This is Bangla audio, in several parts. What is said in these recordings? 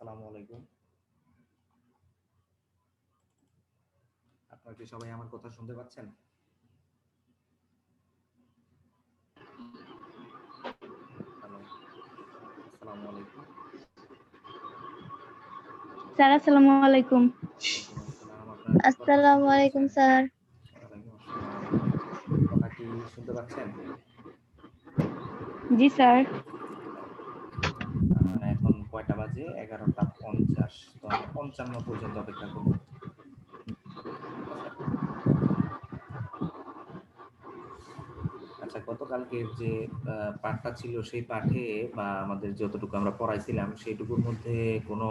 আসসালামু আলাইকুম। আপনারা কি সবাই আমার কথা শুনতে পাচ্ছেন? হ্যালো, আসসালামু আলাইকুম। স্যার আসসালামু আলাইকুম। ওয়ালাইকুম আসসালাম। আপনারা কি কথা আসসালামু শুনতে আলাইকুম পাচ্ছেন? স্যার। ওয়ালাইকুম আসসালাম। কথা কি শুনতে পাচ্ছেন? জি স্যার। এখন কয়টা বাজে? 11:50। তো আমরা 55 পর্যন্ত অপেক্ষা করব। ঠিক আছে? আচ্ছা, গতকালকের যে পাঠটা ছিল সেই পাঠে বা আমাদের যতটুকু আমরা পড়াইছিলাম সেইটুকুর মধ্যে কোনো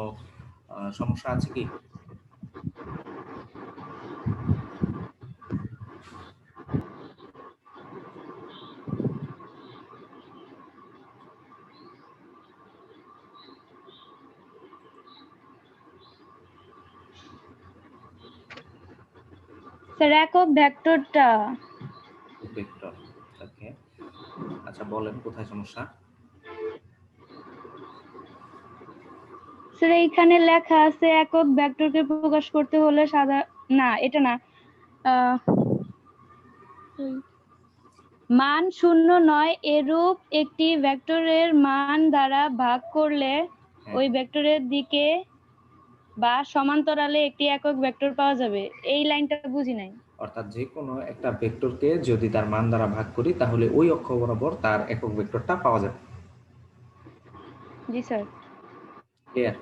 সমস্যা আছে কি? স্যার একক ভেক্টরটা ভেক্টর। ওকে। আচ্ছা, বলেন কোথায় সমস্যা? স্যার এইখানে লেখা আছে একক ভেক্টরকে প্রকাশ করতে হলে না এটা না মান 0 নয় এরূপ একটি ভেক্টরের মান দ্বারা ভাগ করলে ওই ভেক্টরের দিকে বা সমান্তরালে একটি একক ভেক্টর পাওয়া যাবে। এই লাইনটা বুঝি নাই। অর্থাৎ যে কোনো একটা ভেক্টরকে যদি তার মান দ্বারা ভাগ করি তাহলে ওই অক্ষ বরাবর তার একক ভেক্টরটা পাওয়া যাবে। জি স্যার। ক্লিয়ার?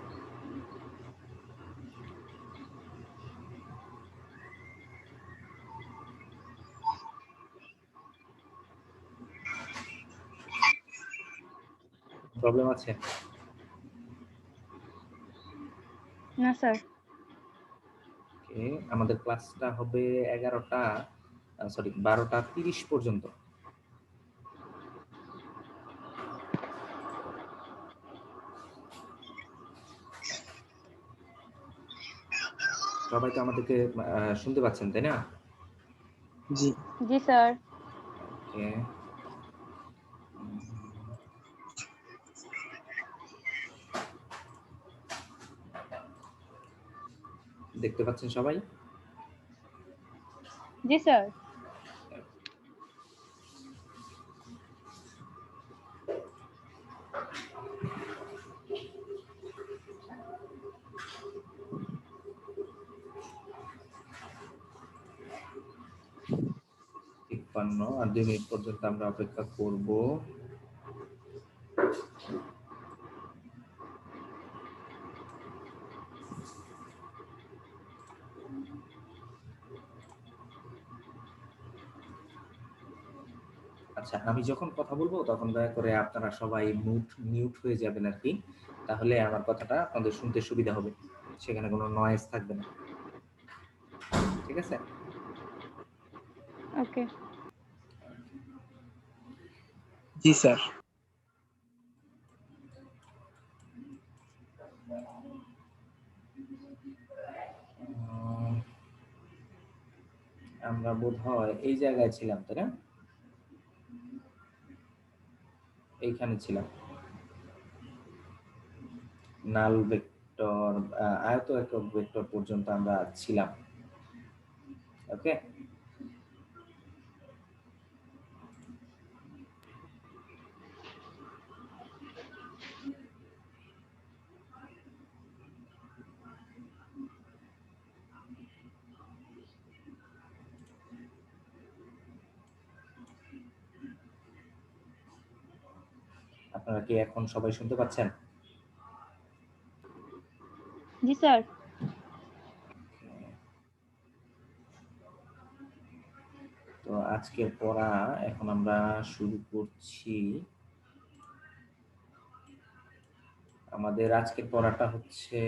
প্রবলেম আছে? না স্যার। ওকে, আমাদের ক্লাসটা হবে 12:30 পর্যন্ত। সবাই তো আমাদেরকে শুনতে পাচ্ছেন, তাই না? জি জি স্যার। ওকে। দেখতে পাচ্ছেন সবাই? জি স্যার। তিপ্পান্ন আর 2 মিনিট পর্যন্ত আমরা অপেক্ষা করব। আচ্ছা, আমি যখন কথা বলবো তখন দয়া করে আপনারা সবাই মিউট হয়ে যাবেন আর কি। তাহলে আমার কথাটা আপনাদের শুনতে সুবিধা হবে। সেখানে কোনো নয়েজ থাকবে না। ঠিক আছে? ওকে। জি স্যার। আমরা বোধহয় এই জায়গায় ছিলাম, তাই না? এইখানে ছিলাম। নাল ভেক্টর, আয়ত একক ভেক্টর পর্যন্ত আমরা ছিলাম। ওকে। আপনারা কি এখন সবাই শুনতে পাচ্ছেন? জি স্যার। তো আজকের পড়া এখন আমরা শুরু করছি। আমাদের আজকের পড়াটা হচ্ছে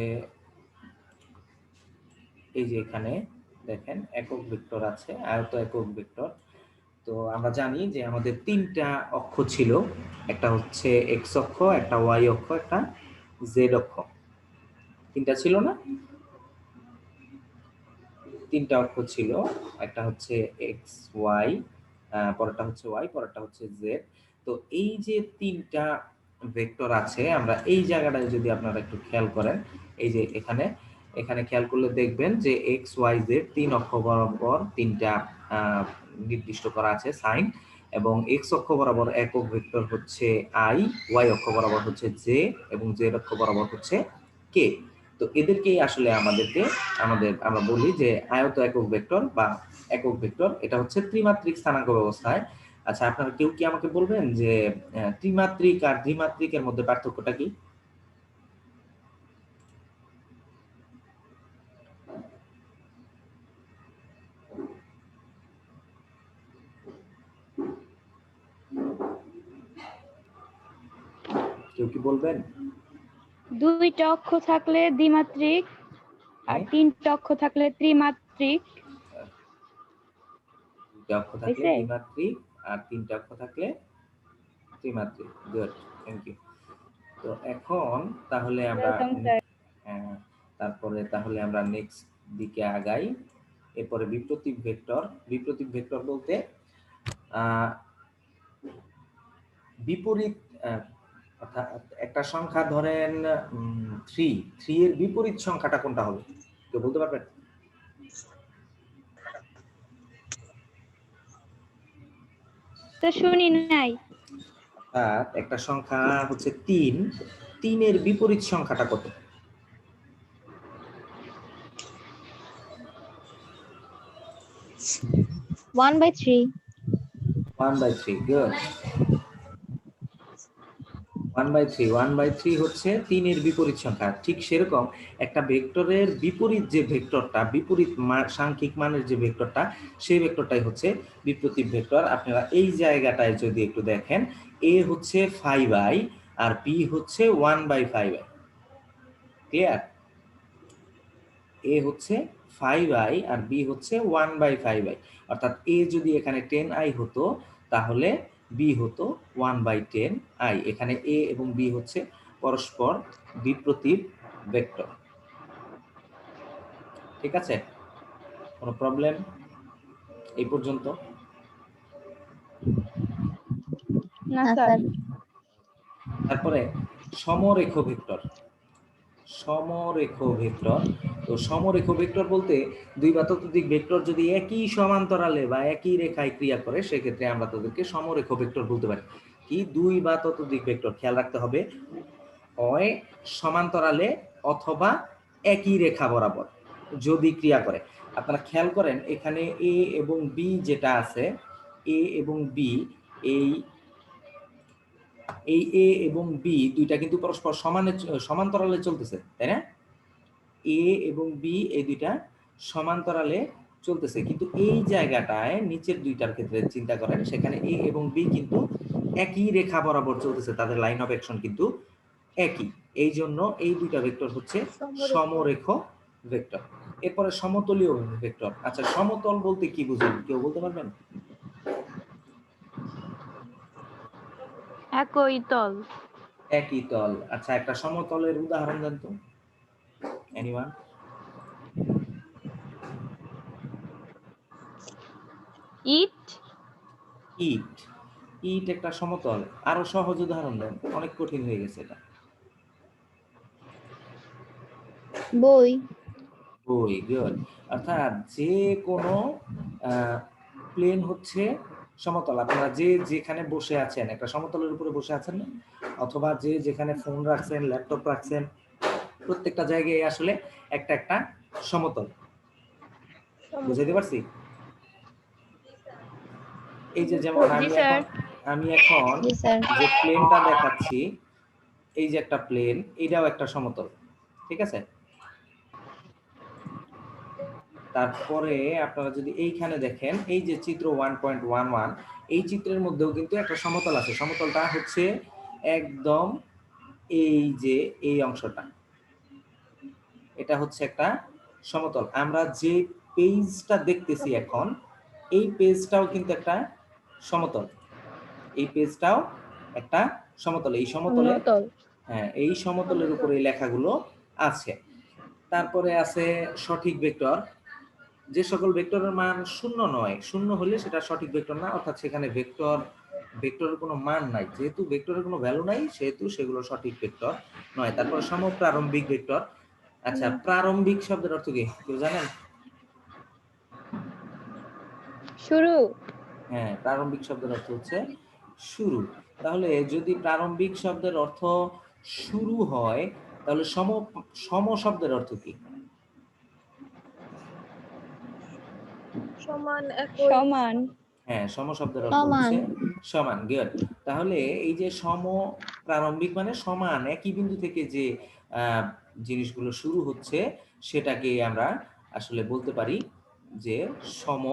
এই যে এখানে দেখেন একক ভেক্টর আছে, আয়ত একক ভেক্টর। তো আমরা জানি যে আমাদের 3টা অক্ষ ছিল, একটা হচ্ছে এক্স অক্ষ, একটা ওয়াই অক্ষ, একটা জেড অক্ষ। 3টা ছিল না? 3টা অক্ষ ছিল, একটা হচ্ছে এক্স ওয়াই, পরেরটা হচ্ছে ওয়াই, পরেরটা হচ্ছে জেড। তো এই যে 3টা ভেক্টর আছে, আমরা এই জায়গাটায় যদি আপনারা একটু খেয়াল করেন, এই যে এখানে এখানে খেয়াল করলে দেখবেন যে এক্স ওয়াই জেড 3 অক্ষ বরাবর 3টা নির্দিষ্ট করা আছে সাইন, এবং এক্স অক্ষ বরাবর একক ভেক্টর হচ্ছে আই, ওয়াই অক্ষ বরাবর হচ্ছে জে, এবং জেড অক্ষ বরাবর হচ্ছে কে। তো এদেরকেই আসলে আমরা বলি যে আয়ত একক ভেক্টর বা একক ভেক্টর। এটা হচ্ছে ত্রিমাত্রিক স্থানাঙ্ক ব্যবস্থায়। আচ্ছা, আপনারা কেউ কি আমাকে বলবেন যে ত্রিমাত্রিক আর দ্বিমাত্রিকের মধ্যে পার্থক্যটা কি? কেউ কি বলবেন? 2টা অক্ষ থাকলে দ্বিমাত্রিক আর হ্যাঁ? 3টা অক্ষ থাকলে ত্রিমাত্রিক। 2টা অক্ষ থাকলে হয়েছে? দ্বিমাত্রিক আর 3টা অক্ষ থাকলে ত্রিমাত্রিক। Good, thank you. তো এখন তাহলে আমরা Welcome, sir. হ্যাঁ, তারপরে তাহলে আমরা নেক্সট দিকে আগাই। এরপরে বিপ্রতীক ভেক্টর। বিপ্রতীক ভেক্টর বলতে আহ, বিপরীত অর্থাৎ একটা সংখ্যা ধরেন 3 এর বিপরীত সংখ্যাটা কোনটা হবে? কেউ বলতে পারবেন? স্যার শুনি নাই। একটা সংখ্যা হচ্ছে 3 এর বিপরীত সংখ্যাটা কত? 1/3। 1/3, গুড। 1/3 হচ্ছে 3 এর বিপরীত সংখ্যা। ঠিক সেরকম একটা ভেক্টরের বিপরীত যে ভেক্টরটা, বিপরীত সাংখ্যিক মানের যে ভেক্টরটা, সেই ভেক্টরটাই হচ্ছে বিপ্রতীক ভেক্টর। আপনারা এই জায়গাটায় যদি একটু দেখেন, এ হচ্ছে 5i আর বি হচ্ছে 1/5i। ক্লিয়ার? এ হচ্ছে 5i আর বি হচ্ছে 1/5i। অর্থাৎ এ যদি এখানে 10i হতো, তাহলে বি হতো 1/10i। এখানে এ এবং বি হচ্ছে পরস্পর বিপ্রতীক ভেক্টর। ঠিক আছে? কোনো প্রবলেম এই পর্যন্ত? না স্যার। তারপরে সমরেখ ভেক্টর। সমরেখ ভেক্টর। তো সমরেখ ভেক্টর বলতে দুই বা ততোধিক ভেক্টর যদি একই সমান্তরালে বা একই রেখায় ক্রিয়া করে, সেক্ষেত্রে আমরা তাদেরকে সমরেখ ভেক্টর বলতে পারি। কি? দুই বা ততোধিক ভেক্টর, খেয়াল রাখতে হবে, হয় সমান্তরালে অথবা একই রেখা বরাবর যদি ক্রিয়া করে। আপনারা খেয়াল করেন এখানে এ এবং বি যেটা আছে, এ এবং বি, এই এই এ এবং বি দুইটা কিন্তু পরস্পর সমান্তরালে চলতেছে, তাই না? এ এবং বি এই দুইটা সমান্তরালে চলতেছে, কিন্তু এই জায়গাটায় নিচের দুইটার ক্ষেত্রে চিন্তা করেন, সেখানে এ এবং বি কিন্তু একই রেখা বরাবর চলতেছে, তাদের লাইন অফ অ্যাকশন কিন্তু একই। এই জন্য এই দুইটা ভেক্টর হচ্ছে সমরেখ ভেক্টর। এরপরে সমতলীয় ভেক্টর। আচ্ছা, সমতল বলতে কি বুঝেন? কেউ বলতে পারবেন? একই তল। একই তল। আচ্ছা, একটা সমতলের উদাহরণ দেন তো, এনিওয়ান? ইট। ইট। ইট একটা সমতল। আরো সহজ উদাহরণ দেন, অনেক কঠিন হয়ে গেছে এটা। বই। বই, গুড। অর্থাৎ যে কোনো প্লেন হচ্ছে সমতল। আপনারা যে যেখানে বসে আছেন, একটা সমতলের উপরে বসে আছেন না? অথবা যে যেখানে ফোন রাখছেন, ল্যাপটপ রাখছেন, প্রত্যেকটা জায়গায় আসলে একটা একটা সমতল। বুঝাইতে পারছি? এই যে যেমন জি স্যার। আমি এখন যে প্লেনটা দেখাচ্ছি, এই যে একটা প্লেন, এটাও একটা সমতল। ঠিক আছে? তারপরে আপনারা যদি এইখানে দেখেন, এই যে চিত্র 1.11, এই চিত্রের মধ্যেও কিন্তু একটা সমতল আছে। সমতলটা হচ্ছে একদম এই যে এই অংশটা, এটা হচ্ছে একটা সমতল। আমরা যে পেজটা দেখতেছি এখন, এই পেজটাও কিন্তু একটা সমতল। এই পেজটাও একটা সমতল। এই সমতলে, হ্যাঁ, এই সমতলের উপরে এই লেখাগুলো আছে। তারপরে আছে সঠিক ভেক্টর। যে সকল ভেক্টরের মান শূন্য নয়, শূন্য হলে সেটা সঠিক ভেক্টর না, অর্থাৎ সেখানে ভেক্টর ভেক্টরের কোনো মান নাই, যেহেতু ভেক্টরের কোনো ভ্যালু নাই সেহেতু সেগুলো সঠিক ভেক্টর নয়। তারপরে সমপ্রারম্ভিক ভেক্টর। আচ্ছা, প্রারম্ভিক শব্দের অর্থ কি কেউ জানেন? শুরু। হ্যাঁ, প্রারম্ভিক শব্দের অর্থ হচ্ছে শুরু। তাহলে যদি প্রারম্ভিক শব্দের অর্থ শুরু হয় তাহলে সম শব্দের অর্থ কি? সমান। হ্যাঁ, সম শব্দের অর্থ হচ্ছে সমান। গুড। তাহলে এই যে সম প্রারম্ভিক মানে সমান, একই বিন্দু থেকে যে জিনিসগুলো শুরু হচ্ছে সেটাকে আমরা আসলে বলতে পারি যে সম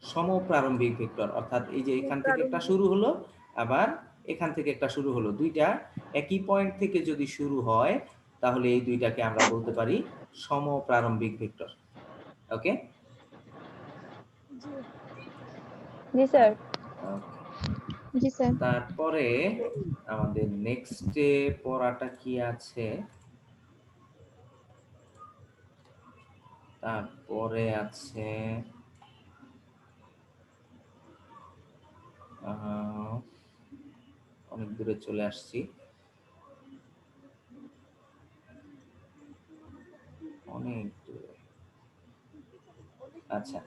সমপ্রারম্ভিক ভেক্টর। অর্থাৎ এই যে এখান থেকে একটা শুরু হলো, আবার এখান থেকে একটা শুরু হলো, দুইটা একই পয়েন্ট থেকে যদি শুরু হয় তাহলে এই দুইটাকে আমরা বলতে পারি সমপ্রারম্ভিক ভেক্টর। ওকে? জি স্যার। জি স্যার। তারপরে আমাদের নেক্সটে পড়াটা কি আছে? তারপরে আছে অনেক দূরে চলে আসছি। অনেক দূরে। আচ্ছা,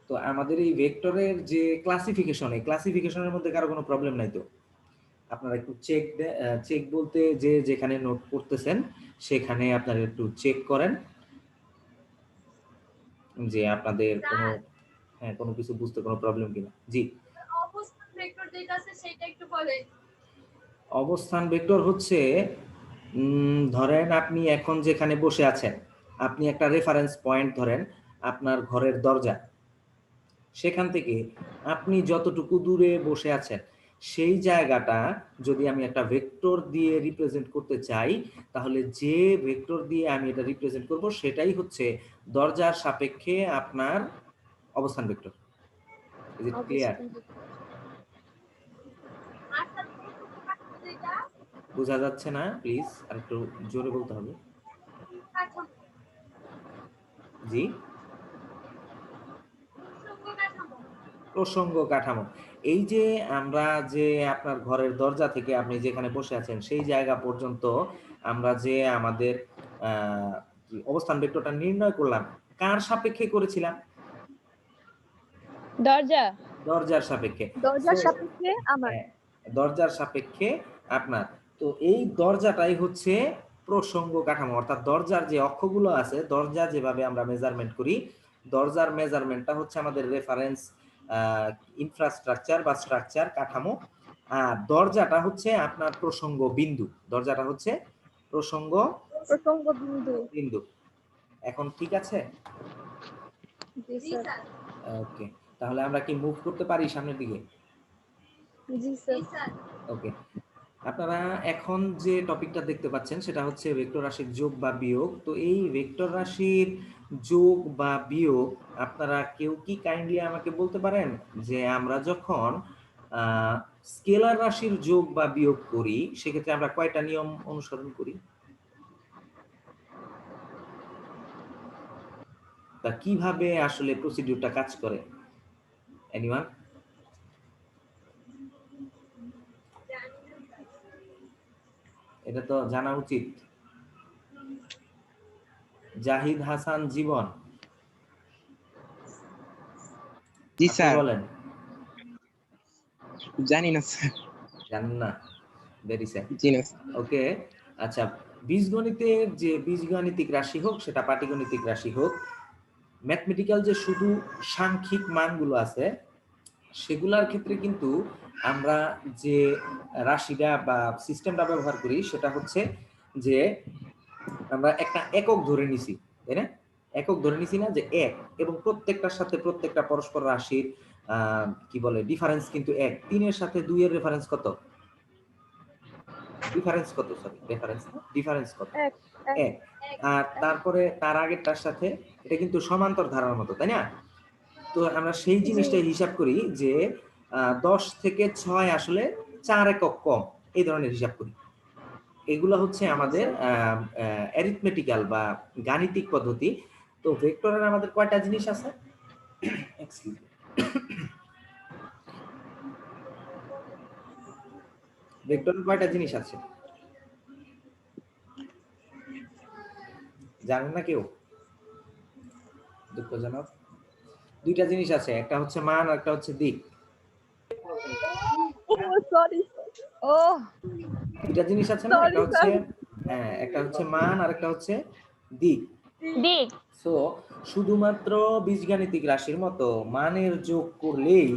তো আমাদের এই ভেক্টরের যে ক্লাসিফিকেশন, এই ক্লাসিফিকেশনের মধ্যে কারো কোনো প্রবলেম নাই তো? আপনারা একটু চেক বলতে যে যেখানে নোট করতেছেন সেখানে আপনারা একটু চেক করেন যে আপনাদের কোনো কোনো কিছু বুঝতে কোনো প্রবলেম কিনা। জি, অবস্থান ভেক্টর যেটা আছে সেটা একটু বলেন। অবস্থান ভেক্টর হচ্ছে ধরেন আপনি এখন যেখানে বসে আছেন, আপনি একটা রেফারেন্স পয়েন্ট ধরেন আপনার ঘরের দরজা, সেখান থেকে আপনি যতটুকু দূরে বসে আছেন সেই জায়গাটা যদি আমি একটা ভেক্টর দিয়ে রিপ্রেজেন্ট করতে চাই তাহলে যে ভেক্টর দিয়ে আমি এটা রিপ্রেজেন্ট করব সেটাই হচ্ছে দরজার সাপেক্ষে আপনার অবস্থান ভেক্টর। Is it clear? বোঝা যাচ্ছে না? প্লিজ আরেকটু জোরে বলতে হবে। জি, প্রসঙ্গ কাঠামো। এই যে আমরা যে আপনার ঘরের দরজা থেকে আপনি যেখানে বসে আছেন সেই জায়গা পর্যন্ত আমরা যে আমাদের অবস্থান ভেক্টরটা নির্ণয় করলাম, কার সাপেক্ষে করেছিলাম? দরজার সাপেক্ষে। দরজার সাপেক্ষে আমার। হ্যাঁ, দরজার সাপেক্ষে আপনার। তো এই দরজাটাই হচ্ছে প্রসঙ্গ কাঠামো, অর্থাৎ দরজার যে অক্ষগুলো আছে, দরজা যেভাবে আমরা মেজারমেন্ট করি, দরজার মেজারমেন্টটা হচ্ছে আমাদের রেফারেন্স ইনফ্রাস্ট্রাকচার বা স্ট্রাকচার কাঠামো। আর দরজাটা হচ্ছে আপনার প্রসঙ্গ বিন্দু। দরজাটা হচ্ছে প্রসঙ্গ বিন্দু। এখন ঠিক আছে? জি স্যার। ওকে, তাহলে আমরা কি মুভ করতে পারি সামনের দিকে? জি স্যার। ওকে, আপনারা এখন যে টপিকটা দেখতে পাচ্ছেন সেটা হচ্ছে ভেক্টর রাশির যোগ বা বিয়োগ। তো এই ভেক্টর রাশির যোগ বা বিয়োগ আপনারা কেউ কি কাইন্ডলি আমাকে বলতে পারেন যে আমরা যখন স্কেলার রাশির যোগ বা বিয়োগ করি সেক্ষেত্রে আমরা কয়টা নিয়ম অনুসরণ করি? তা কিভাবে আসলে প্রসিডিউরটা কাজ করে? এনিওয়ান? এটা তো জানা উচিত। জাহিদ হাসান জীবন, জি আপনি স্যার। বলেন। জানি না স্যার। জানেন না? Very sad. জি না। ওকে, আচ্ছা, বীজগণিতের যে বীজগাণিতিক রাশি হোক সেটা পাটিগণিতিক রাশি হোক, ম্যাথমেটিক্যাল যে শুধু সাংখ্যিক মানগুলো আছে সেগুলোর ক্ষেত্রে কিন্তু আমরা যে রাশিটা বা সিস্টেমটা ব্যবহার করি সেটা হচ্ছে যে আমরা একটা একক ধরে নিছি, তাই না? একক ধরে নিছি না যে এক, এবং প্রত্যেকটার সাথে প্রত্যেকটা পরস্পর রাশির কি বলে ডিফারেন্স কিন্তু এক। 3 এর সাথে 2 এর রেফারেন্স কত? ডিফারেন্স কত? সরি, রেফারেন্স না, ডিফারেন্স কত? এক। আর তারপরে তার আগেরটার সাথে এটা কিন্তু সমান্তর ধারার মতো, তাই না? তো আমরা সেই জিনিসটাই হিসাব করি যে 10 থেকে 6 আসলে 4 একক কম, এই ধরনের হিসাব করি। এগুলো হচ্ছে আমাদের অ্যারিথমেটিক্যাল বা গাণিতিক পদ্ধতি। তো ভেক্টরের আমাদের কয়টা জিনিস আছে? Excuse me. ভেক্টরের কয়টা জিনিস আছে জানেন না কেউ? দুঃখজনক। দুইটা জিনিস আছে, একটা হচ্ছে মান আর একটা হচ্ছে দিক। ও সরি ও দুইটা জিনিস আছে না, একটা সরি হচ্ছে স্যার হ্যাঁ, একটা হচ্ছে মান আর একটা হচ্ছে দিক। দিক। সো শুধুমাত্র বীজগাণিতিক রাশির মতো মানের যোগ করলেই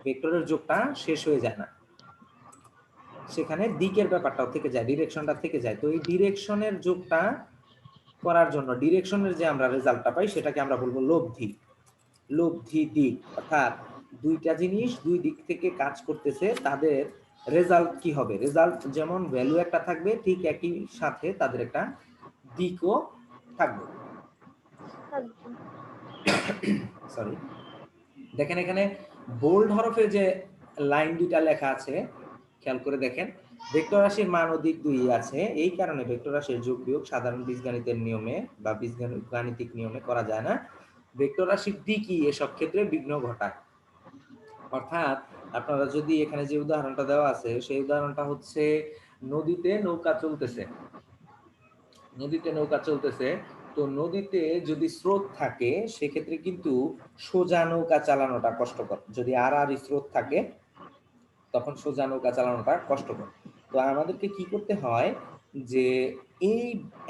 ভেক্টরের যোগটা শেষ হয়ে যায় না, সেখানে দিকের ব্যাপারটাও থেকে যায়, ডিরেকশনটা থেকে যায়। তো এই ডিরেকশনের যোগটা করার জন্য ডিরেকশনের যে আমরা রেজাল্টটা পাই সেটাকে আমরা বলবো লব্ধি। লব্ধি দিক, অর্থাৎ দুইটা জিনিস দুই দিক থেকে কাজ করতেছে, তাদের রেজাল্ট কি হবে? রেজাল্ট যেমন ভ্যালু একটা থাকবে, ঠিক একই সাথে তাদের একটা দিকও থাকবে। সরি, দেখেন এখানে বোল্ড হরফে যে লাইন দুইটা লেখা আছে, খেয়াল করে দেখেন। ভেক্টর রাশির মান ও দিক দুই আছে, এই কারণে ভেক্টর রাশির যোগ বিয়োগ সাধারণ বীজগণিতের নিয়মে বা বীজগাণিতিক নিয়মে করা যায় না। ভেক্টর রাশির দিকই এসব ক্ষেত্রে বিঘ্ন ঘটায়। অর্থাৎ আপনারা যদি এখানে যে উদাহরণটা দেওয়া আছে সেই উদাহরণটা হচ্ছে নদীতে নৌকা চলতেছে, নদীতে নৌকা চলতেছে। তো নদীতে যদি স্রোত থাকে সেক্ষেত্রে কিন্তু সোজা নৌকা চালানোটা কষ্টকর, যদি আর স্রোত থাকে তখন সোজা নৌকা চালানোটা কষ্টকর। তো আমাদেরকে কি করতে হয় যে এই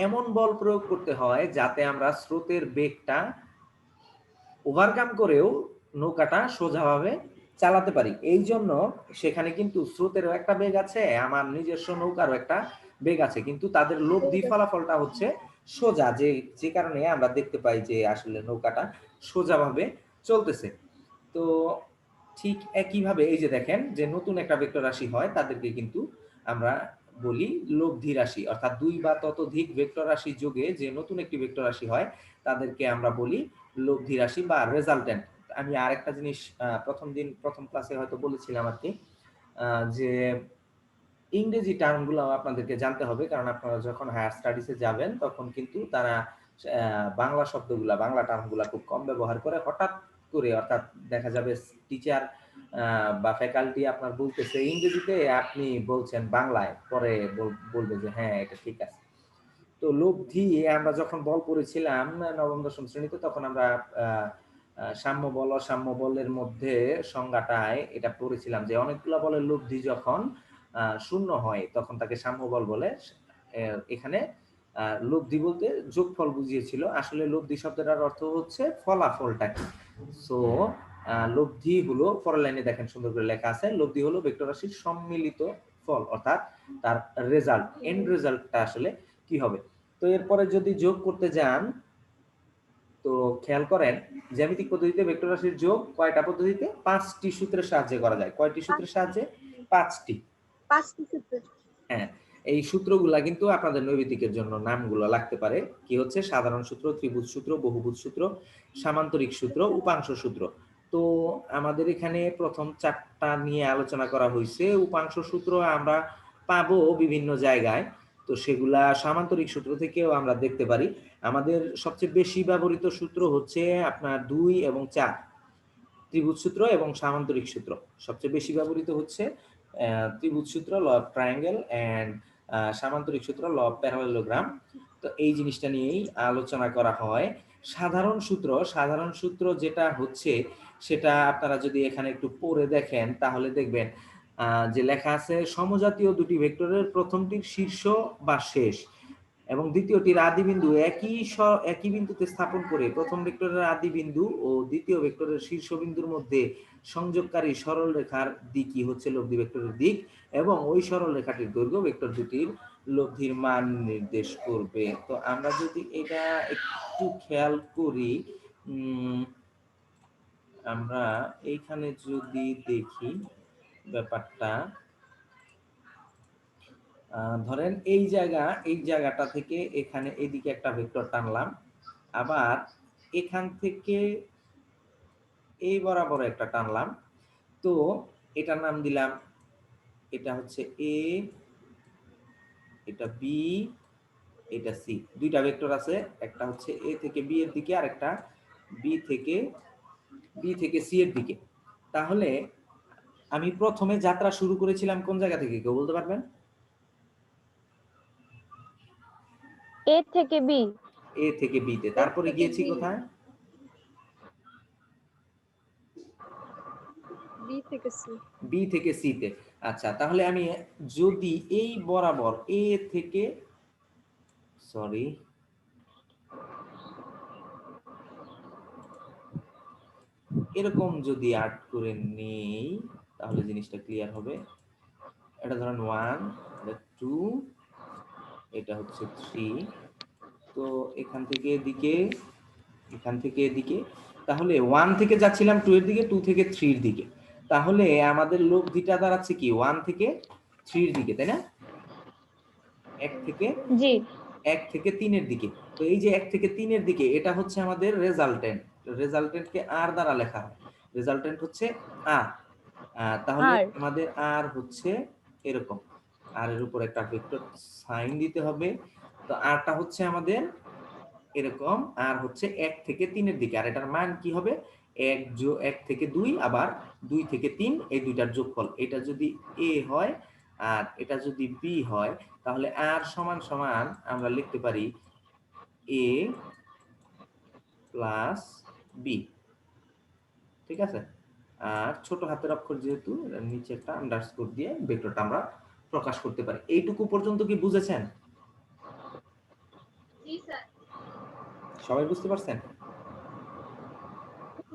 এমন বল প্রয়োগ করতে হয় যাতে আমরা স্রোতের বেগটা ওভারকাম করেও নৌকাটা সোজাভাবে চালাতে পারি। এই জন্য সেখানে কিন্তু স্রোতেরও একটা বেগ আছে, আমার নিজস্ব নৌকারও একটা বেগ আছে, কিন্তু তাদের লব্ধি ফলাফলটা হচ্ছে সোজা, যে যে কারণে আমরা দেখতে পাই যে আসলে নৌকাটা সোজাভাবে চলতেছে। তো ঠিক একইভাবে এই যে দেখেন যে নতুন একটা ভেক্টর রাশি হয় তাদেরকে কিন্তু আমরা বলি লব্ধি রাশি, অর্থাৎ দুই বা ততোধিক ভেক্টর রাশি যোগে যে নতুন একটি ভেক্টর রাশি হয় তাদেরকে আমরা বলি লব্ধি রাশি বা রেজাল্টেন্ট। আমি আরেকটা জিনিস প্রথম ক্লাসে হয়তো বলেছিলাম আর কি, যে ইংরেজি টার্মগুলো আপনাদেরকে জানতে হবে, কারণ আপনারা যখন হায়ার স্টাডিজে যাবেন তখন কিন্তু তারা বাংলা শব্দগুলা বাংলা টার্মগুলা খুব কম ব্যবহার করে। হঠাৎ করে অর্থাৎ দেখা যাবে টিচার বা ফ্যাকাল্টি আপনার বলতেছে ইংরেজিতে, আপনি বলছেন বাংলায়, পরে বলবে যে হ্যাঁ এটা ঠিক আছে। তো লব্ধি আমরা যখন বল পড়েছিলাম নবম দশম শ্রেণীতে, তখন আমরা সাম্য বল অসাম্য বলের মধ্যে সংজ্ঞাটায় এটা পড়েছিলাম যে অনেকগুলো বলের লব্ধি যখন শূন্য হয় তখন তাকে সাম্য বল বলে। এখানে লব্ধি বলতে যোগফল বুঝিয়েছিল, আসলে লব্ধি শব্দটার অর্থ হচ্ছে ফলাফলটা কি। সো লব্ধি হলো, পরের লাইনে দেখেন সুন্দর করে লেখা আছে, লব্ধি হলো ভেক্টর রাশির সম্মিলিত ফল, অর্থাৎ তার রেজাল্ট, এন্ড রেজাল্টটা আসলে কি হবে। তো এরপরে যদি যোগ করতে যান, তো খেয়াল করেন জ্যামিতিক পদ্ধতিতে ভেক্টর রাশির যোগ কয়টা পদ্ধতিতে? 5টি সূত্রের সাহায্যে করা যায়। কয়টি সূত্রের সাহায্যে? 5টি। 5টি সূত্র। হ্যাঁ, এই সূত্রগুলা কিন্তু আপনাদের নৈবেতিকের জন্য নামগুলো লাগতে পারে। কি হচ্ছে? সাধারণ সূত্র, ত্রিভুজ সূত্র, বহুভুজ সূত্র, সামান্তরিক সূত্র, উপাংশ সূত্র। তো আমাদের এখানে প্রথম 4টা নিয়ে আলোচনা করা হয়েছে। উপাংশ সূত্র আমরা পাবো বিভিন্ন জায়গায়, তো সেগুলা সামান্তরিক সূত্র থেকেও আমরা দেখতে পারি। আমাদের সবচেয়ে বেশি ব্যবহৃত সূত্র হচ্ছে আপনার 2 এবং 4, ত্রিভুজ সূত্র এবং সামান্তরিক সূত্র। সবচেয়ে বেশি ব্যবহৃত হচ্ছে ত্রিভুজ সূত্র, ল অফ ট্রায়াঙ্গেল, এন্ড সামান্তরিক সূত্র, ল অফ প্যারালেলোগ্রাম। তো এই জিনিসটা নিয়েই আলোচনা করা হয়। সাধারণ সূত্র যেটা হচ্ছে সেটা আপনারা যদি এখানে একটু পড়ে দেখেন তাহলে দেখবেন যে লেখা আছে সমজাতীয় দুটি ভেক্টরের প্রথমটির শীর্ষ বা শেষ এবং দ্বিতীয়টির আদি বিন্দু একই বিন্দুতে স্থাপন করে প্রথম ভেক্টরের আদি বিন্দু ও দ্বিতীয় ভেক্টরের শীর্ষ বিন্দুর মধ্যে সংযোগকারী সরল রেখার দিকই হচ্ছে লব্ধি ভেক্টরের দিক, এবং ওই সরল রেখাটির দৈর্ঘ্য ভেক্টর দুটির লব্ধির মান নির্দেশ করবে। তো আমরা যদি এটা একটু খেয়াল করি, আমরা এইখানে যদি দেখি ব্যাপারটা, ধরেন এই জায়গাটা থেকে এখানে এদিকে একটা ভেক্টর টানলাম, আবার এখান থেকে এই বরাবর একটা টানলাম। তো এটার নাম দিলাম, এটা হচ্ছে এ, এটা বি, এটা সি। দুইটা ভেক্টর আছে, একটা হচ্ছে এ থেকে বি এর দিকে আর একটা বি থেকে সি এর দিকে। তাহলে আমি প্রথমে যাত্রা শুরু করেছিলাম কোন জায়গা থেকে, কেউ বলতে পারবেন? এ থেকে বি। এ থেকে বি তে, তারপরে গিয়েছি কোথায়? বি থেকে সি। বি থেকে সি তে। আচ্ছা, তাহলে আমি যদি এই বরাবর এ থেকে, সরি, এরকম যদি আর্ট করে নেই তাহলে জিনিসটা ক্লিয়ার হবে। এটা ধরেন 1, এটা 2, এটা হচ্ছে 3। তো এখান থেকে এদিকে, এখান থেকে এদিকে, তাহলে 1 থেকে যাচ্ছিলাম 2 এর দিকে, 2 থেকে 3 এর দিকে। তাহলে আমাদের লব্ধিটা দাঁড়াচ্ছে কি 1 থেকে 3 এর দিকে, তাই না? 1 থেকে জি 1 থেকে 3 এর দিকে। তো এই যে 1 থেকে 3 এর দিকে, এটা হচ্ছে আমাদের রেজাল্টেন্ট। রেজাল্টেন্টকে আর দ্বারা লেখা হয়, রেজাল্টেন্ট হচ্ছে আর। তাহলে আর আমাদের আর হচ্ছে এরকম, আর এর উপর একটা ভেক্টর সাইন দিতে হবে। তো আরটা হচ্ছে আমাদের এরকম, আর হচ্ছে 1 থেকে 3 এর দিকে। আর এটার মান কি হবে? 1 থেকে 2 আবার 2 থেকে 3, এই দুইটার যোগফল। এটা যদি এ হয় আর এটা যদি বি হয়, তাহলে আর সমান সমান আমরা লিখতে পারি এ প্লাস বি। ঠিক আছে? আর ছোট হাতের অক্ষর যেহেতু, এর নিচে একটা আন্ডারস্কোর দিয়ে ভেক্টরটা আমরা প্রকাশ করতে পারি। এইটুকু পর্যন্ত কি বুঝেছেন? জি স্যার। সবাই বুঝতে পারছেন?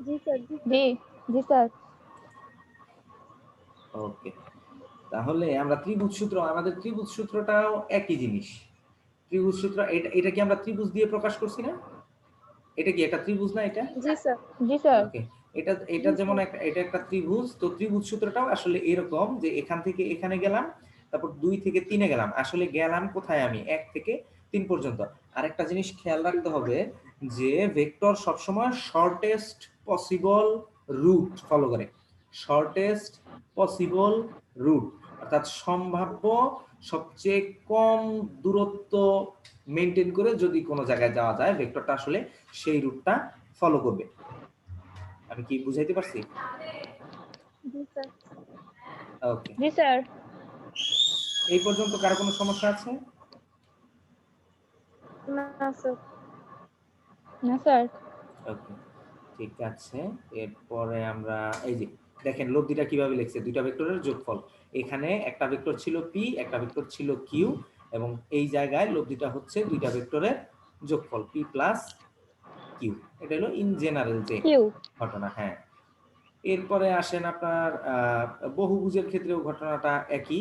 জি স্যার। জি জি স্যার। ওকে, তাহলে আমরা ত্রিভুজ সূত্র, আমাদের ত্রিভুজ সূত্রটাও একই জিনিস। ত্রিভুজ সূত্র, এটা কি আমরা ত্রিভুজ দিয়ে প্রকাশ করছি না? এটা কি একটা ত্রিভুজ না এটা? জি স্যার। জি স্যার। ওকে, এটা যেমন একটা, এটা একটা ত্রিভুজ। তো ত্রিভুজ সূত্রটাও আসলে এরকম যে এখান থেকে এখানে গেলাম, তারপর 2 থেকে 3 এ গেলাম। আসলে গেলাম কোথায়? আমি 1 থেকে 3 পর্যন্ত। আরেকটা জিনিস খেয়াল রাখতে হবে যে ভেক্টর সবসময় শর্টেস্ট পসিবল রুট ফলো করে। শর্টেস্ট পসিবল রুট, অর্থাৎ সম্ভাব্য সবচেয়ে কম দূরত্ব মেনটেন করে যদি কোনো জায়গায় যাওয়া যায়, ভেক্টরটা আসলে সেই রুটটা ফলো করবে। আমি কি বুঝাইতে পারছি? জি স্যার। ওকে, জি স্যার। এই পর্যন্ত কার কোনো সমস্যা আছে? না স্যার। না স্যার। ওকে, ঠিক আছে। এরপরে আমরা এই যে দেখেন লব্ধিটা কিভাবে লিখছে, দুইটা ভেক্টরের যোগফল। এখানে একটা ভেক্টর ছিল পি, একটা ভেক্টর ছিল কিউ, এবং এই জায়গায় লব্ধিটা হচ্ছে দুইটা ভেক্টরের যোগফল পি প্লাস কিউ। এটা হলো ইন জেনারেল যে কিউ। ঘটনা। হ্যাঁ, এরপরে আসেন আপনার বহুভুজের ক্ষেত্রেও ঘটনাটা একই,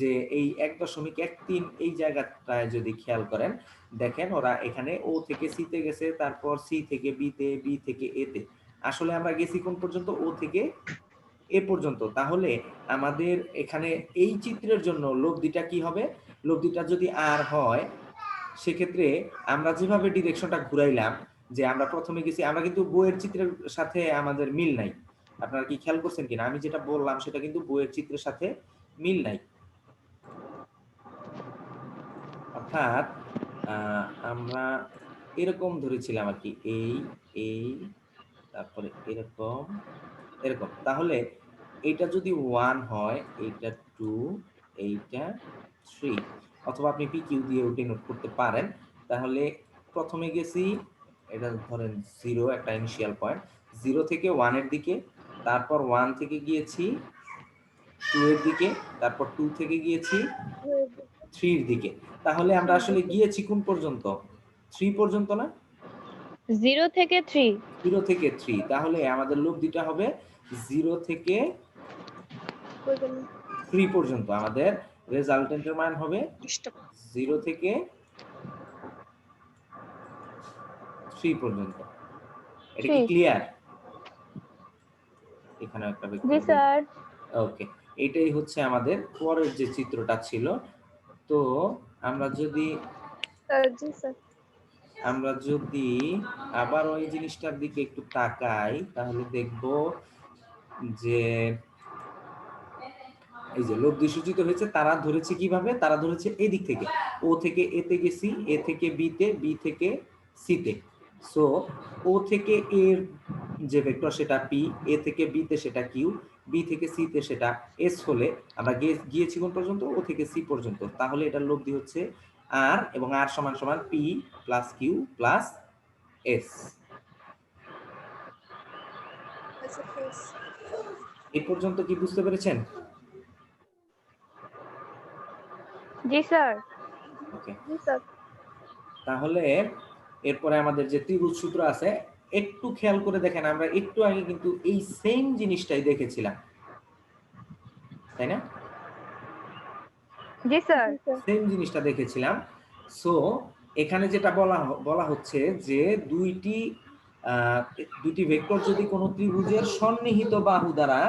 যে এই 1.13 এই জায়গাটায় যদি খেয়াল করেন, দেখেন ওরা এখানে ও থেকে সি তে গেছে, তারপর সি থেকে বি তে, বি থেকে এ তে। আসলে আমরা গেছি কোন পর্যন্ত? ও থেকে এ পর্যন্ত। তাহলে আমাদের এখানে এই চিত্রের জন্য লব্ধিটা কি হবে? লব্ধিটা যদি আর হয়, সেক্ষেত্রে আমরা যেভাবে ডিরেকশনটা ঘুরাইলাম, যে আমরা প্রথমে গেছি, আমরা কিন্তু বইয়ের চিত্রের সাথে আমাদের মিল নাই। আপনারা কি খেয়াল করছেন কিনা? আমি যেটা বললাম সেটা কিন্তু বইয়ের চিত্রের সাথে মিল নাই। অর্থাৎ আমরা এরকম ধরেছিলাম আর কি, এই তারপরে এরকম এরকম। তাহলে এইটা যদি 1 হয়, এইটা 2, এইটা 3, অথবা আপনি পি কিউ দিয়ে ডিনোট করতে পারেন। তাহলে প্রথমে গেছি, এটা ধরেন 0 একটা ইনিশিয়াল পয়েন্ট, 0 থেকে 1 এর দিকে, তারপর 1 থেকে গিয়েছি 2 এর দিকে, তারপর 2 থেকে গিয়েছি 3 এর দিকে। তাহলে আমরা আসলে গিয়েছি কোন পর্যন্ত? 3 পর্যন্ত না? 0 থেকে 3। 0 থেকে 3। তাহলে আমাদের লব্ধিটা হবে 0 থেকে 3 পর্যন্ত। আমাদের রেজাল্টেন্টের মান হবে 0 থেকে 3 পর্যন্ত। এটা কি ক্লিয়ার? এখানে একটা জি ভেক্টর। স্যার। ওকে, এটাই হচ্ছে আমাদের পরের যে চিত্রটা ছিল। তো আমরা যদি জি স্যার। আবার ওই জিনিসটার দিকে একটু তাকাই, তাহলে দেখব যে এই যে লব্ধি সূচিত হয়েছে, তারা ধরেছে কিভাবে? তারা ধরেছে এই দিক থেকে, ও থেকে এ তে গেছি, এ থেকে বি তে, বি থেকে সি তে। সো ও থেকে এর যে ভেক্টর সেটা পি, এ থেকে বি তে সেটা কিউ, বি থেকে সি তে সেটা এস হলে আমরা গিয়েছি কোন পর্যন্ত, ও থেকে সি পর্যন্ত, তাহলে এটার লব্ধি হচ্ছে আর, এবং আর সমান সমান P plus Q plus S. আচ্ছা প্লিজ। এই পর্যন্ত কি বুঝতে পেরেছেন? জি স্যার। ওকে, জি স্যার। তাহলে এরপরে আমাদের যে ত্রিভুজ সূত্র আছে একটু খেয়াল করে দেখেন, আমরা একটু আগে কিন্তু এই সেম জিনিসটাই দেখেছিলাম, তাই না? জি স্যার। জি স্যার। সেম জিনিসটা দেখেছিলাম। সো এখানে যেটা বলা হচ্ছে যে দুইটি ভেক্টর যদি কোনো ত্রিভুজের সন্নিহিত বাহু দ্বারা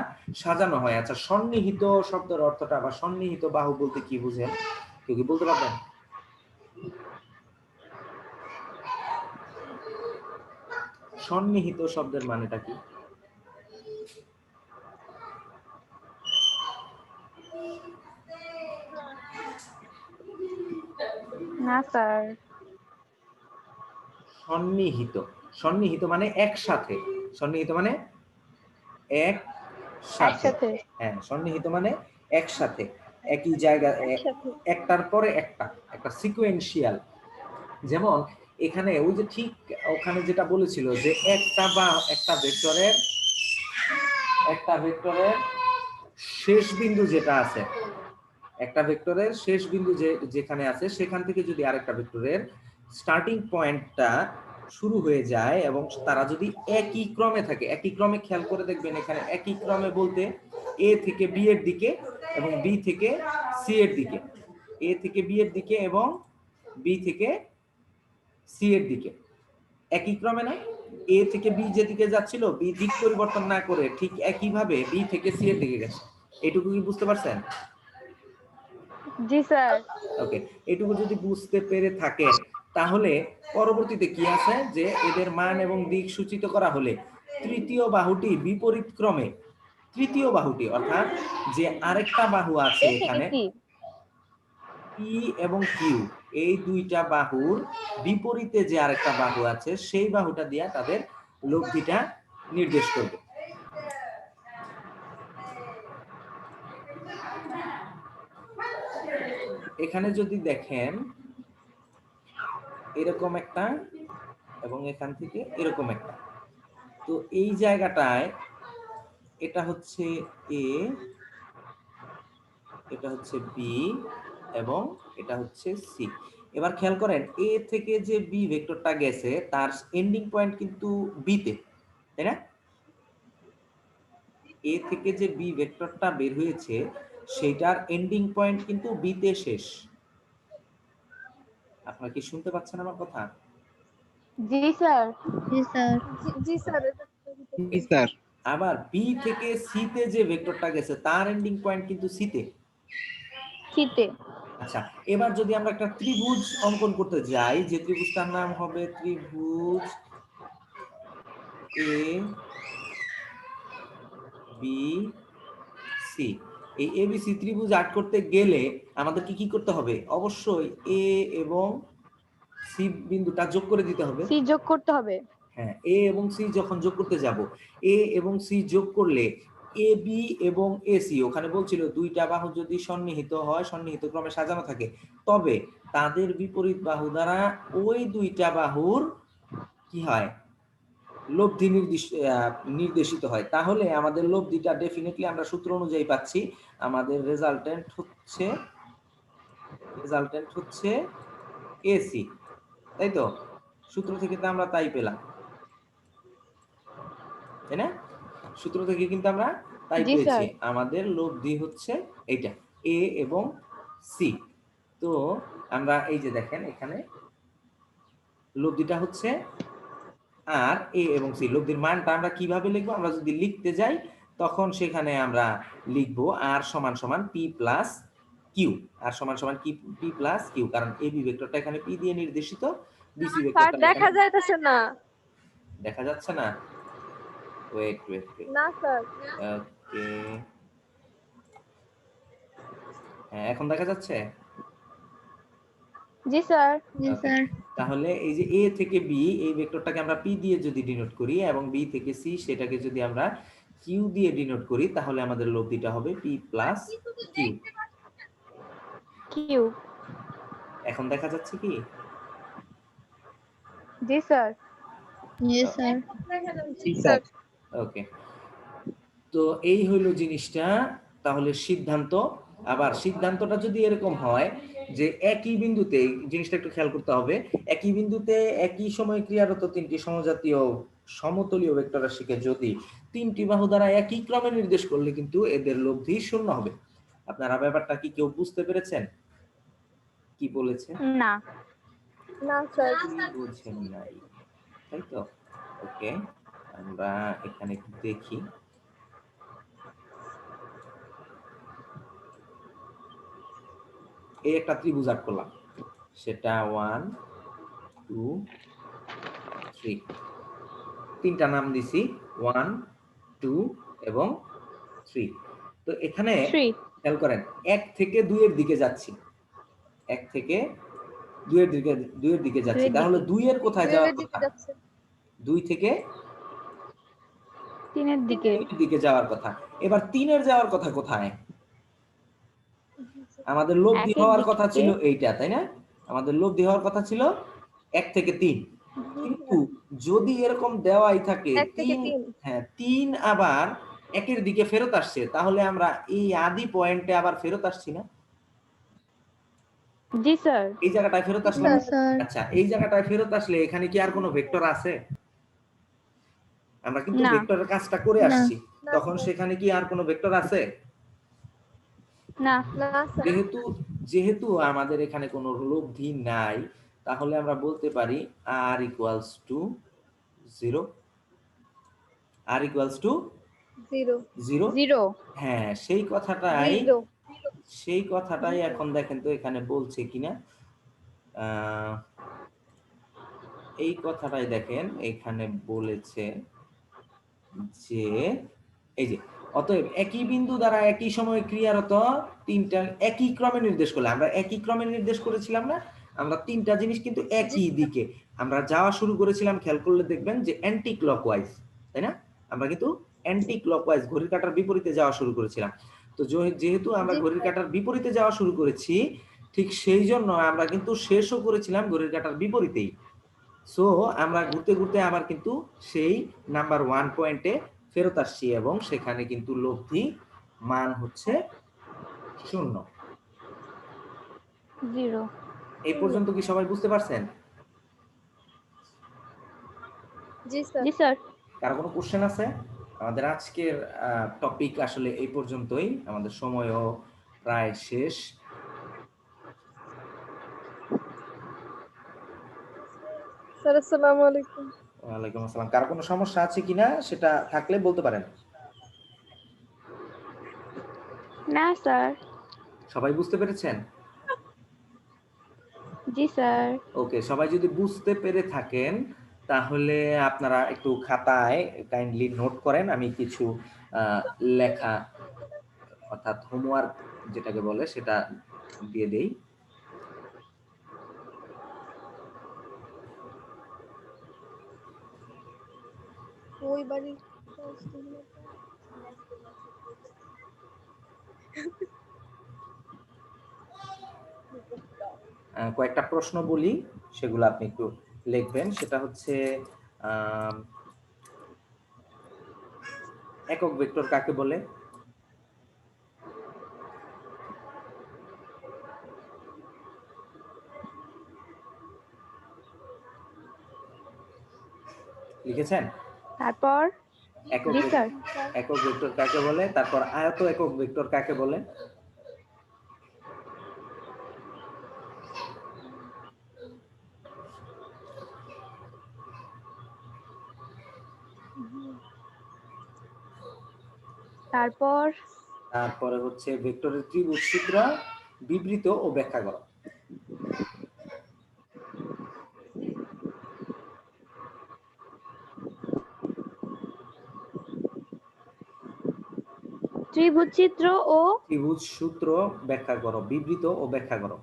সাজানো হয়। আচ্ছা, সন্নিহিত শব্দের অর্থটা বা সন্নিহিত বাহু বলতে কি বুঝেন, কেউ কি বলতে পারবেন? সন্নিহিত শব্দের মানেটা কি? না স্যার। সন্নিহিত, সন্নিহিত মানে একসাথে, সন্নিহিত মানে একসাথে। একসাথে। হ্যাঁ, সন্নিহিত মানে একসাথে, একই জায়গা, একসাথে। একটার পরে একটা সিকোয়েন্সিয়াল। যেমন এখানে ওই যে ঠিক ওখানে যেটা বলেছিল যে একটা ভেক্টরের শেষ বিন্দু যেটা আছে, একটা ভেক্টরের শেষ বিন্দু যেখানে আছে সেখান থেকে যদি আরেকটা ভেক্টরের স্টার্টিং পয়েন্টটা শুরু হয়ে যায় এবং তারা যদি একই ক্রমে থাকে, একই ক্রমে, খেয়াল করে দেখবেন এখানে একই ক্রমে বলতে এ থেকে বি এর দিকে এবং বি থেকে সি এর দিকে, এ থেকে বি এর দিকে এবং বি থেকে সি এর দিকে, একই ক্রমে না? এ থেকে বি যেদিকে যাচ্ছিল, বি দিক পরিবর্তন না করে ঠিক একইভাবে বি থেকে সি এর দিকে গেছে। এটুকু কি বুঝতে পারছেন? জি স্যার। ওকে, এটুকু যদি বুঝতে পেরে থাকেন তাহলে পরবর্তীতে কি আছে যে এদের মান এবং দিক সূচিত করা হলে তৃতীয় বাহুটি বিপরীত ক্রমে, তৃতীয় বাহুটি অর্থাৎ যে আরেকটা বাহু আছে এ থেকে এখানে সি। পি এবং কিউ, এই দুইটা বাহুর বিপরীতে যে আরেকটা বাহু আছে সেই বাহুটা দিয়ে তাদের লব্ধিটা নির্দেশ করবে। এখানে যদি দেখেন এরকম একটা এবং এখান থেকে এরকম একটা, তো এই জায়গাটায় এটা হচ্ছে এ, এটা হচ্ছে বি এবং এটা হচ্ছে সি। এবার খেয়াল করেন এ থেকে যে বি ভেক্টরটা গেছে তার এন্ডিং পয়েন্ট কিন্তু বি তে, তাই না? এ থেকে যে বি ভেক্টরটা বের হয়েছে সেটার এন্ডিং পয়েন্ট কিন্তু বি তে শেষ। আপনারা কি শুনতে পাচ্ছেন আমার কথা? জি স্যার। জি স্যার। জি স্যার। জি স্যার। আবার বি থেকে সি তে যে ভেক্টরটা গেছে তার এন্ডিং পয়েন্ট কিন্তু সি তে। সিতে। আচ্ছা, এবার যদি আমরা একটা ত্রিভুজ অঙ্কন করতে যাই, যে ত্রিভুজটার নাম হবে ত্রিভুজ এ বি সি। এই এবিসি ত্রিভুজ আর্ট করতে গেলে আমাদের কি করতে হবে? অবশ্যই এ এবং সি বিন্দুটা যোগ করে দিতে হবে। সি যোগ করতে হবে। হ্যাঁ, এ এবং সি যখন যোগ করতে যাব, এ এবং সি যোগ করলে এ বি এবং এ সি, ওখানে বলছিল দুইটা বাহু যদি সন্নিহিত হয়, সন্নিহিত ক্রমে সাজানো থাকে, তবে তাদের বিপরীত বাহু দ্বারা ওই দুইটা বাহুর কি হয়? লব্ধি নির্দেশিত হয়। তাহলে আমাদের লব্ধিটা ডেফিনেটলি আমরা সূত্র অনুযায়ী পাচ্ছি, আমাদের রেজাল্টেন্ট হচ্ছে এসি, তাই তো? সূত্র থেকে তো আমরা তাই পেলাম, তাই না? সূত্র থেকে কিন্তু আমরা তাই জি পেয়েছি, স্যার। আমাদের লব্ধি হচ্ছে এইটা এ এবং সি। তো আমরা এই যে দেখেন এখানে লব্ধিটা হচ্ছে আর এ এবং সি। লব্ধির মানটা আমরা কিভাবে লিখবো? আমরা যদি লিখতে যাই তখন সেখানে আমরা লিখবো আর সমান সমান পি প্লাস কিউ, আর সমান সমান কি পি প্লাস কিউ, কারণ এ বি ভেক্টরটা এখানে পি দিয়ে নির্দেশিত, বিসি স্যার ভেক্টরটা দেখা এখানে যাইতেছে না। দেখা যাচ্ছে না। ওয়েট, না স্যার। ওকে, হ্যাঁ এখন দেখা যাচ্ছে। জি স্যার। জি ওকে, স্যার। তাহলে এই যে এ থেকে বি এই ভেক্টরটাকে আমরা পি দিয়ে যদি ডিনোট করি এবং বি থেকে সি সেটাকে যদি আমরা কিউ দিয়ে ডিনোট করি তাহলে আমাদের লব্ধিটা হবে পি প্লাস কিউ। কিউ। এখন দেখা যাচ্ছে কি? জি স্যার। Yes, sir. জি স্যার। ওকে, তো এই হইল জিনিসটা। তাহলে সিদ্ধান্ত, আবার সিদ্ধান্তটা যদি এরকম হয় যে একই বিন্দুতে, জিনিসটা একটু খেয়াল করতে হবে, একই বিন্দুতে একই সময় ক্রিয়ারত তিনটি সমজাতীয় সমতলীয় ভেক্টর রাশিকে যদি তিনটি বাহু দ্বারা একই ক্রমে নির্দেশ করলে কিন্তু এদের লব্ধি শূন্য হবে। আপনারা ব্যাপারটা কি কেউ বুঝতে পেরেছেন কি বলেছে? না। না স্যার। বুঝেন নাই, তাই তো? ওকে, আমরা এখানে একটু দেখি। এই একটা ত্রিভুজ আঁক করলাম, সেটা 1 2 3, তিনটা নাম দিছি 1 2 এবং 3। তো এখানে 3। খেয়াল করেন 1 থেকে 2 এর দিকে যাচ্ছি, 1 থেকে 2 এর দিকে, 2 এর দিকে যাচ্ছি। 2 এর তাহলে দিকে। 2 এর কোথায় দুইয়ের যাওয়ার দিকে কথা? যাচ্ছে। 2 থেকে 3 এর দিকে। 3 এর দিকে যাওয়ার কথা। এবার 3 এর যাওয়ার কথা কোথায়? আমাদের লব্ধি 1 এর হওয়ার দিকে। কথা ছিল এইটা, তাই না? আমাদের লব্ধি হওয়ার কথা ছিল 1 থেকে 3। কিন্তু যদি এরকম দেওয়াই থাকে 1 থেকে 3, 3। হ্যাঁ 3 আবার 1 এর দিকে ফেরত আসছে, তাহলে আমরা এই আদি পয়েন্টে আবার ফেরত আসছি না? জি স্যার। এই জায়গাটায় ফেরত আসলাম। Yes, sir. আচ্ছা, এই জায়গাটায় ফেরত আসলে এখানে কি আর কোনো ভেক্টর আছে? আমরা কিন্তু না। ভেক্টরের কাজটা করে না। আসছি, না তখন স্যার। সেখানে কি আর কোনো ভেক্টর আছে? না। না স্যার। যেহেতু আমাদের এখানে কোনো লব্ধি নাই, তাহলে আমরা বলতে পারি r equals to 0। r equals to 0। 0। 0। হ্যাঁ, সেই কথাটাই এখন দেখেন তো এখানে বলছে কিনা। এই কথাটাই দেখেন এখানে বলেছে যে, এই যে অতএব একই বিন্দু দ্বারা একই সময়ে ক্রিয়ারত তিনটা একই ক্রমে নির্দেশ করলে, আমরা একই ক্রমে নির্দেশ করেছিলাম না? আমরা তিনটা জিনিস কিন্তু একই দিকে আমরা যাওয়া শুরু করেছিলাম, খেয়াল করলে দেখবেন যে অ্যান্টি ক্লকওয়াইজ, তাই না? আমরা কিন্তু অ্যান্টি ক্লকওয়াইজ ঘড়ির কাঁটার বিপরীতে যাওয়া শুরু করেছিলাম। তো যেহেতু আমরা ঘড়ির কাঁটার বিপরীতে যাওয়া শুরু করেছি, ঠিক সেই জন্য আমরা কিন্তু শেষও করেছিলাম ঘড়ির কাঁটার বিপরীতেই। সো আমরা ঘুরতে ঘুরতে আবার কিন্তু সেই নাম্বার 1 পয়েন্টে ফেরত আসছি এবং সেখানে কিন্তু লব্ধি মান হচ্ছে 0। 0। এই পর্যন্ত কি সবাই বুঝতে পারছেন? জি স্যার। জি স্যার। কারো কোনো কোশ্চেন আছে? আমাদের আজকের টপিক আসলে এই পর্যন্তই, আমাদের সময়ও প্রায় শেষ। স্যার আসসালামু আলাইকুম। ওয়ালাইকুম আসসালাম। কারো কোনো সমস্যা আছে কিনা সেটা থাকলে বলতে পারেন। না স্যার। সবাই বুঝতে পেরেছেন? জি স্যার। ওকে, সবাই যদি বুঝতে পেরে থাকেন তাহলে আপনারা একটু খাতায় কাইন্ডলি নোট করেন। আমি কিছু লেখা অর্থাৎ হোমওয়ার্ক যেটাকে বলে সেটা দিয়ে দেই। ওই বাড়ি কয়েকটা প্রশ্ন বলি, সেগুলো আপনি একটু লিখবেন। সেটা হচ্ছে একক ভেক্টর কাকে বলে? লিখেছেন? তারপর একক জি স্যার। একক ভেক্টর কাকে বলে? তারপর আয়ত একক ভেক্টর কাকে বলে? তারপরে হচ্ছে ভেক্টরের ত্রিভুজ সূত্র বিবৃত ও ব্যাখ্যা করো। ত্রিভুজ চিত্র ও ত্রিভুজ সূত্র ব্যাখ্যা করো, বিবৃত ও ব্যাখ্যা করো।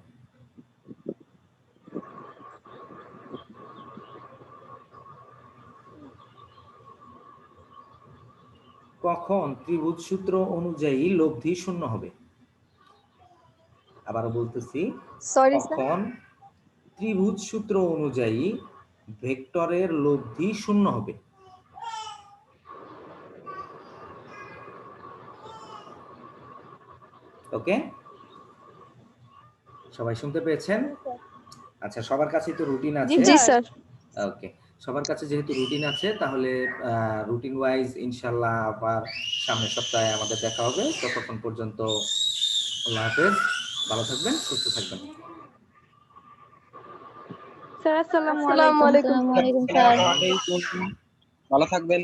কখন ত্রিভুজ সূত্র অনুযায়ী লব্ধি শূন্য হবে? আবারও বলতেছি, সরি স্যার কখন ত্রিভুজ সূত্র অনুযায়ী ভেক্টরের লব্ধি শূন্য হবে? ওকে, সবাই শুনতে পেয়েছেন? আচ্ছা, সবার কাছে তো রুটিন আছে। জি স্যার ওকে, সবার কাছে যেহেতু রুটিন আছে, তাহলে রুটিন ওয়াইজ ইনশাল্লাহ আবার সামনের সপ্তাহে আমাদের দেখা হবে। ততক্ষণ পর্যন্ত আল্লাহ হাফেজ, ভালো থাকবেন, সুস্থ থাকবেন। স্যার আসসালামু আসসালামু আলাইকুম আলাইকুম স্যার। ভালো থাকবেন।